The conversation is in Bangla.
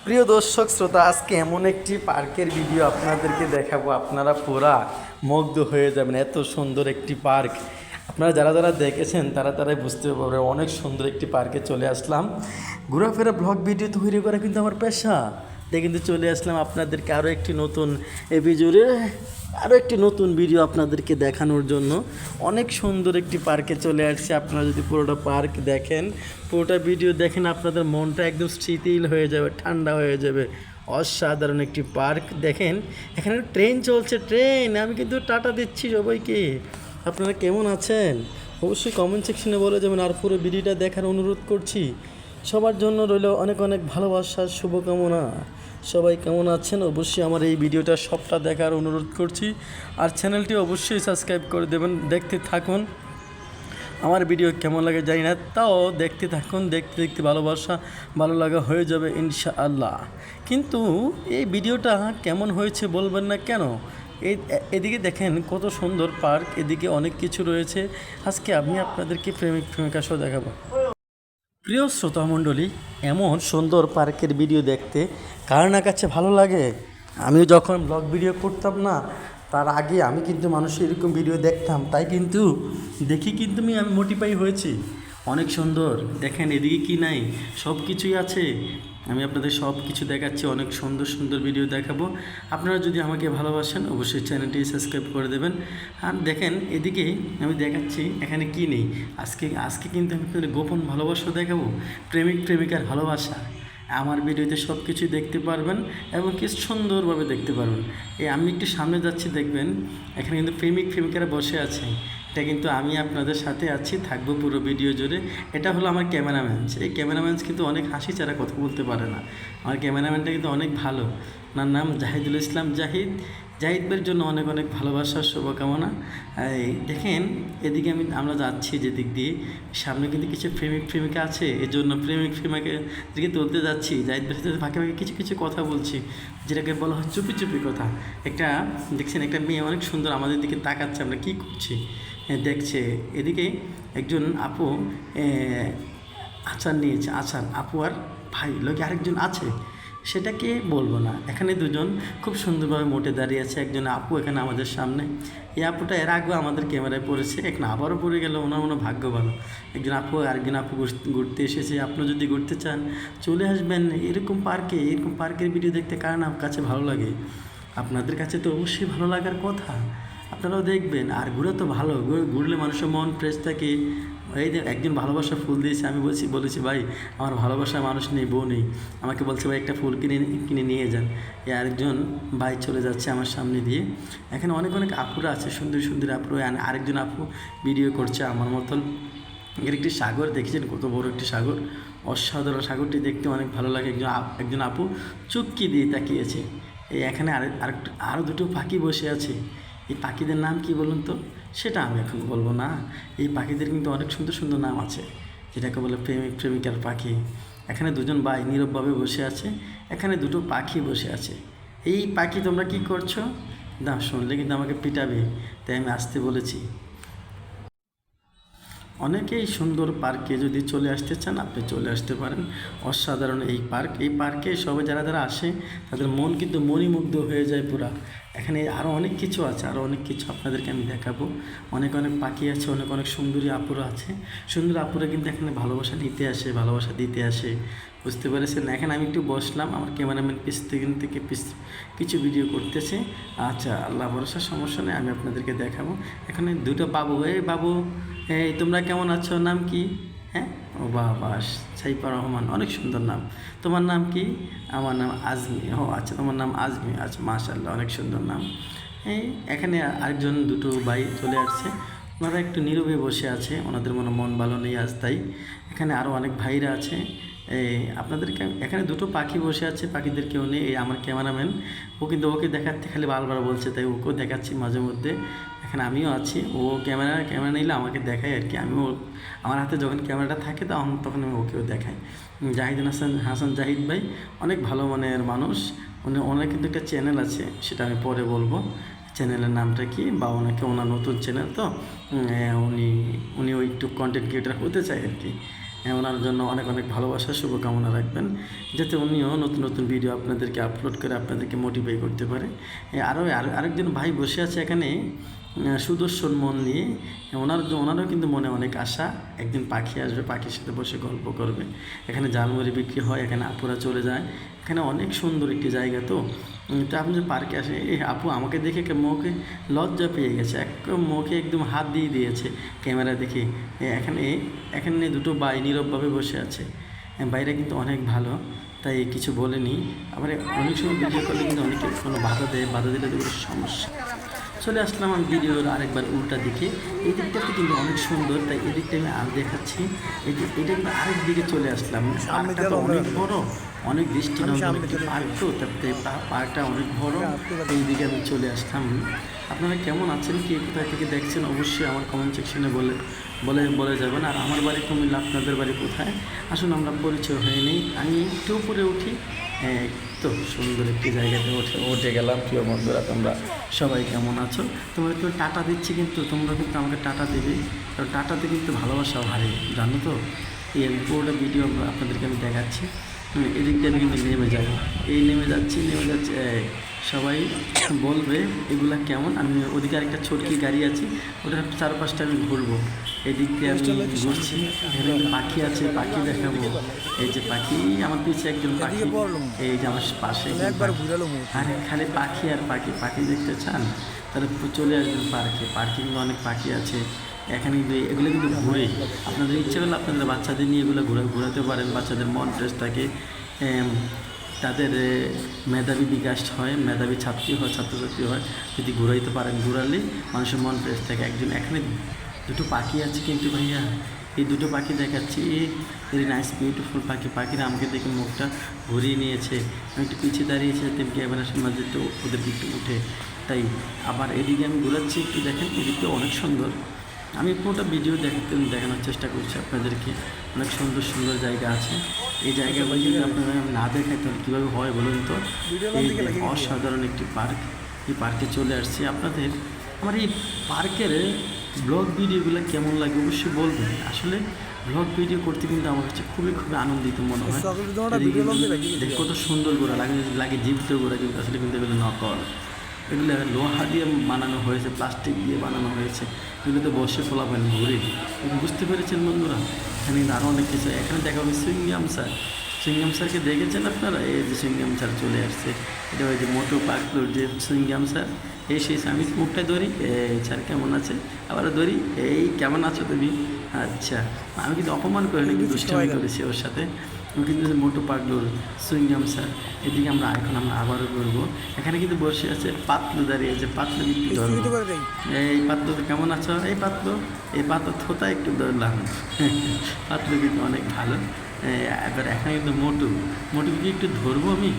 প্রিয় দর্শক শ্রোতা, আজকে এমন একটি পার্কের ভিডিও আপনাদেরকে দেখাবো, আপনারা পুরা মুগ্ধ হয়ে যাবেন। এত সুন্দর একটি পার্ক, আপনারা যারা যারা দেখেছেন তারাই বুঝতে পারবে। অনেক সুন্দর একটি পার্কে চলে আসলাম। ঘোরাফেরা ব্লগ ভিডিও তৈরি করা কিন্তু আমার পেশা, তাই কিন্তু চলে আসলাম আপনাদেরকে আরও একটি নতুন এপিজোডে আরও একটি নতুন ভিডিও আপনাদেরকে দেখানোর জন্য। অনেক সুন্দর একটি পার্কে চলে আসছে। আপনারা যদি পুরোটা পার্ক দেখেন, পুরোটা ভিডিও দেখেন, আপনাদের মনটা একদম শিথিল হয়ে যাবে, ঠান্ডা হয়ে যাবে। অসাধারণ একটি পার্ক। দেখেন এখানে ট্রেন চলছে, ট্রেন। আমি কিন্তু টাটা দিচ্ছি সবাইকে। আপনারা কেমন আছেন অবশ্যই কমেন্ট সেকশনে বলে যাবেন। আর পুরো ভিডিওটা দেখার অনুরোধ করছি। সবার জন্য রইল অনেক অনেক ভালোবাসার শুভকামনা। সবাই কেমন আছেন অবশ্যই আমার এই ভিডিওটা সবটা দেখার অনুরোধ করছি। আর চ্যানেলটি অবশ্যই সাবস্ক্রাইব করে দেবেন। দেখতে থাকুন, আমার ভিডিও কেমন লাগে জানি না, তাও দেখতে থাকুন। দেখতে দেখতে ভালো লাগা হয়ে যাবে ইনশাআল্লাহ। কিন্তু এই ভিডিওটা কেমন হয়েছে বলবেন না কেন? এদিকে দেখেন কত সুন্দর পার্ক, এদিকে অনেক কিছু রয়েছে। আজকে আমি আপনাদেরকে প্রেমিকা শো দেখাবো। প্রিয় শ্রোতামণ্ডলী, এমন সুন্দর পার্কের ভিডিও দেখতে কার না কাছে ভালো লাগে? আমিও যখন ব্লগ ভিডিও করতাম না, তার আগে আমি কিন্তু মানুষের এরকম ভিডিও দেখতাম, তাই কিন্তু দেখি কিন্তু আমি মোটিফাই হয়েছি। অনেক সুন্দর। দেখেন এদিকে কি নাই, সব কিছুই আছে। আমি আপনাদের সব কিছু দেখাচ্ছি, অনেক সুন্দর সুন্দর ভিডিও দেখাবো। আপনারা যদি আমাকে ভালোবাসেন অবশ্যই চ্যানেলটি সাবস্ক্রাইব করে দেবেন। আর দেখেন এদিকে আমি দেখাচ্ছি এখানে কি নেই। আজকে কিন্তু আমি আপনাদের গোপন ভালোবাসা দেখাবো, প্রেমিকার ভালোবাসা। আমার ভিডিওতে সব কিছুই দেখতে পারবেন এবং কি সুন্দরভাবে দেখতে পারবেন। আমি একটু সামনে যাচ্ছি, দেখবেন এখানে কিন্তু প্রেমিকারা বসে আছে। এটা কিন্তু আমি আপনাদের সাথে আছি, থাকবো পুরো ভিডিও জুড়ে। এটা হলো আমার ক্যামেরাম্যান। এই ক্যামেরাম্যান কিন্তু অনেক হাসি ছাড়া কথা বলতে পারে না। আমার ক্যামেরাম্যানটা কিন্তু অনেক ভালো। ওনার নাম জাহিদুল ইসলাম। জাহিদের জন্য অনেক অনেক ভালোবাসার শুভকামনা। দেখেন এদিকে আমরা যাচ্ছি যেদিক দিয়ে, সামনে কিন্তু কিছু প্রেমিকা আছে, এই জন্য প্রেমিকা দিকে তুলতে যাচ্ছি। জাহিদের সাথে ফাঁকে কিছু কিছু কথা বলছি, যেটাকে বলা হয় চুপি কথা। দেখছেন একটা মেয়ে অনেক সুন্দর আমাদের দিকে তাকাচ্ছে, আমরা কী করছি দেখছে। এদিকে একজন আপু আচার নিয়েছে, আচার। আপু আর ভাই লোকে আরেকজন আছে, সেটাকে বলবো না। এখানে দুজন খুব সুন্দরভাবে মোটে দাঁড়িয়ে আছে। একজন আপু এখানে আমাদের সামনে। এই আপুটা এর আগেও আমাদের ক্যামেরায় পড়েছে, এখন আবারও পড়ে গেল। ওনার মনে ভাগ্য ভালো। একজন আপু আরেকজন আপু ঘুরতে এসেছে। আপনি যদি ঘুরতে চান চলে আসবেন এরকম পার্কের ভিডিও দেখতে কার না কাছে ভালো লাগে? আপনাদের কাছে তো অবশ্যই ভালো লাগার কথা, আপনারাও দেখবেন। আর ঘুরে তো ভালো, ঘুরলে মানুষের মন ফ্রেশ থাকে। এই যে একজন ভালোবাসা ফুল দিয়েছে, আমি বলেছি ভাই আমার ভালোবাসার মানুষ নেই, বউ নেই। আমাকে বলছে ভাই একটা ফুল কিনে নিয়ে যান। আরেকজন ভাই চলে যাচ্ছে আমার সামনে দিয়ে। এখানে অনেক অনেক আপুরা আছে, সুন্দর সুন্দর আপুরা। আরেকজন আপু ভিডিও করছে আমার মতন। এর একটি সাগর দেখেছেন, কত বড় একটি সাগর, অসাধারণ। সাগরটি দেখতে অনেক ভালো লাগে। একজন আপু চুক্কি দিয়ে তাকিয়েছে। এখানে আরও দুটো পাখি বসে আছে। এই পাখিদের নাম কি বলুন তো? সেটা আমি এখন বলবো না। এই পাখিদের কিন্তু অনেক সুন্দর সুন্দর নাম আছে, যেটাকে বলে প্রেমিকার পাখি। এখানে দুজন ভাই নীরবভাবে বসে আছে, এখানে দুটো পাখি বসে আছে। এই পাখি তোমরা কি করছো? না শুনলে কিন্তু আমাকে পিটাবে, তাই আমি আসতে বলেছি। অনেকেই সুন্দর পার্কে যদি চলে আসতে চান আপনি চলে আসতে পারেন। অসাধারণ এই পার্কে সবাই যারা আসে তাদের মন কিন্তু মণিমুগ্ধ হয়ে যায় পুরা। এখানে আরও অনেক কিছু আছে, আরও অনেক কিছু আপনাদেরকে আমি দেখাবো। অনেক অনেক পাখি আছে, অনেক অনেক সুন্দরী আপুরা আছে। সুন্দর আপুরা কিন্তু এখানে ভালোবাসা নিতে আসে, ভালোবাসা দিতে আসে। বুঝতে পেরেছেন? এখানে আমি একটু বসলাম, আমার ক্যামেরাম্যান পিছ থেকে কিছু ভিডিও করতেছে। আচ্ছা, আল্লাহ ভরসা, সমস্যা নেই, আমি আপনাদেরকে দেখাবো। এখানে দুটো বাবু। বাবু, এই তোমরা কেমন আছো? নাম কি? হ্যাঁ, ও বাবা, সাইফা রহমান, অনেক সুন্দর নাম। তোমার নাম কি? আমার নাম আজমি। ও আচ্ছা, তোমার নাম আজমি। আচ্ছা, মাশাআল্লাহ, অনেক সুন্দর নাম। এখানে আরেকজন দুটো ভাই চলে আসছে, ওনারা একটু নীরবে বসে আছে, ওনাদের মন ভালো নেই আজ, তাই। এখানে আরও অনেক ভাইরা আছে। আপনাদেরকে এখানে দুটো পাখি বসে আছে, পাখিদের কেউ নেই। আমার ক্যামেরাম্যান, ও কিন্তু ওকে দেখাতে খালি বারবার বলছে, তাই ওকেও দেখাচ্ছি মাঝে মধ্যে। এখানে আমিও আছি, ও ক্যামেরা নিলে আমাকে দেখায় আর কি। আমিও আমার হাতে যখন ক্যামেরাটা থাকে তখন আমি ওকেও দেখাই। হাসান জাহিদ ভাই অনেক ভালো মনের মানুষ। ওনার কিন্তু একটা চ্যানেল আছে, সেটা আমি পরে বলবো চ্যানেলের নামটা কি, বা ওনার নতুন চ্যানেল তো, উনি একটু কন্টেন্ট ক্রিয়েটার হতে চায় আর কি। ওনার জন্য অনেক অনেক ভালোবাসা শুভকামনা রাখবেন, যাতে উনিও নতুন নতুন ভিডিও আপনাদেরকে আপলোড করে আপনাদেরকে মোটিভেট করতে পারে। আরেকজন ভাই বসে আছে এখানে সুদর্শন মন নিয়ে। ওনারও কিন্তু মনে অনেক আশা, একদিন পাখি আসবে, পাখির সাথে বসে গল্প করবে। এখানে জালমুড়ি বিক্রি হয়, এখানে আপুরা চলে যায়। এখানে অনেক সুন্দর একটি জায়গা। তো আপনি যে পার্কে আসে, এই আপু আমাকে দেখে মুখে লজ্জা পেয়ে গেছে, মুখে একদম হাত দিয়ে দিয়েছে ক্যামেরা দেখে। এখানে দুটো ভাই নীরবভাবে বসে আছে। বাইরে কিন্তু অনেক ভালো, তাই কিছু বলেনি। আবার অনেক সময় ভিডিও করলে কিন্তু অনেকে কোনো বাধা দিলে তো সমস্যা। চলে আসলাম আমি ভিডিওর আরেকবার উল্টা দিকে। এই দিকটাতে কিন্তু অনেক সুন্দর, তাই এই দিকটা আমি আর দেখাচ্ছি। এটা কিন্তু আরেক দিকে চলে আসলাম। পার্কটা তো অনেক বড়, অনেক দৃষ্টিনন্দন একটি পার্ক। তো তারপরে পার্কটা অনেক বড়, এই দিকে আমি চলে আসলাম। আপনারা কেমন আছেন, কে কোথায় থেকে দেখছেন অবশ্যই আমার কমেন্ট সেকশনে বলে যাবেন। আর আমার বাড়ি কুমিল্লা, আপনাদের বাড়ি কোথায়? আসুন আমরা পরিচয় হয়ে নিই। আমি একটু উপরে উঠি। তো সুন্দর একটি জায়গাতে উঠে গেলাম। প্রিয় বন্ধুরা, তোমরা সবাই কেমন আছো? তোমরা একটু টাটা দিচ্ছি, কিন্তু তোমরা কিন্তু আমাকে টাটা দেবে, কারণ টাটাতে কিন্তু ভালোবাসা হারে, জানো তো। এই পুরোটা ভিডিও আপনাদেরকে আমি দেখাচ্ছি। এদিকটা আমি কিন্তু নেমে যাচ্ছি। সবাই বলবে এগুলা কেমন। আমি ওদিকে আরেকটা ছোটকি গাড়ি আছে, ওটার চারপাশটা আমি ঘুরবো। এদিক দিয়ে আমি ঘুরছি। এখানে পাখি আছে, পাখি দেখাবো। এই যে পাখি, আমার পিছিয়ে একজন পাখি, এই যে আমার পাশে। আর খালি পাখি আর পাখি দেখতে চান, তাহলে চলে আসবেন পার্কে। পার্কে কিন্তু অনেক পাখি আছে। এখানে কিন্তু এগুলো কিন্তু ঘুরে, আপনাদের ইচ্ছে করলে আপনাদের বাচ্চাদের নিয়ে এগুলো ঘোরাতে পারেন। বাচ্চাদের মন ফ্রেশ থাকে, তাদের মেধাবী বিকাশ হয়, মেধাবী ছাত্রছাত্রী হয় যদি ঘুরাইতে পারেন। ঘুরালে মানুষের মন ফ্রেশ থাকে। এখানে দুটো পাখি আছে, কিন্তু ভাইয়া এই দুটো পাখি দেখাচ্ছি, ভেরি নাইস বিউটিফুল পাখিরা আমাকে দেখে মুখটা ঘুরিয়ে নিয়েছে। আমি একটু পিছিয়ে দাঁড়িয়েছি যাতে ক্যামেরার সামনে তো ওদের দিকটা উঠে। তাই আবার এদিকে আমি ঘুরাচ্ছি, একটু দেখেন, এদিকটা অনেক সুন্দর। আমি পুরোটা ভিডিও দেখানোর চেষ্টা করছি আপনাদেরকে। অনেক সুন্দর জায়গা আছে। এই জায়গাগুলো যদি আপনারা না দেখাই তাহলে কীভাবে হয় বলুন তো। এই অসাধারণ একটি পার্ক, এই পার্কে চলে আসছি। আপনাদের আমার এই পার্কের ব্লগ ভিডিওগুলো কেমন লাগে অবশ্যই বলবেন। আসলে ব্লগ ভিডিও করতে কিন্তু আমার কাছে খুবই আনন্দিত মনে হয়। কত সুন্দর গোড়া লাগে জীবিত গোড়া, কিন্তু আসলে কিন্তু এগুলো নকল। এগুলো লোহা দিয়ে বানানো হয়েছে, প্লাস্টিক দিয়ে বানানো হয়েছে। এগুলোতে বসে ফলাফল ঘুরে, বুঝতে পেরেছেন বন্ধুরা। এখানে আরও অনেক কিছু। এখানে দেখা হবে সুইংগাম স্যারকে দেখেছেন আপনারা? এই যে সুইংগাম স্যার চলে আসছে। এটা ওই যে মোটু পাকলুর যে সুইংগাম স্যার, এই সেই আমি মুখটা ধরি, এই স্যার কেমন আছে, আবার ধরি, এই কেমন আছো তুমি? আচ্ছা, আমি কিন্তু অপমান করি না, কিন্তু দুষ্টামি করেছি ওর সাথে। কিন্তু মোটু পাগলুর সুইংগাম স্যার। এদিকে আমরা আবারও করবো। এখানে কিন্তু বসে আছে পাতলু, দাঁড়িয়ে আছে পাতলু, একটু ধরবো। এই পাতলু কেমন আছো? এই পাতলু থোতা একটু ধরলাম। পাতলু কিন্তু অনেক ভালো। এবার এখানে কিন্তু মোটুকে একটু ধরবো আমি।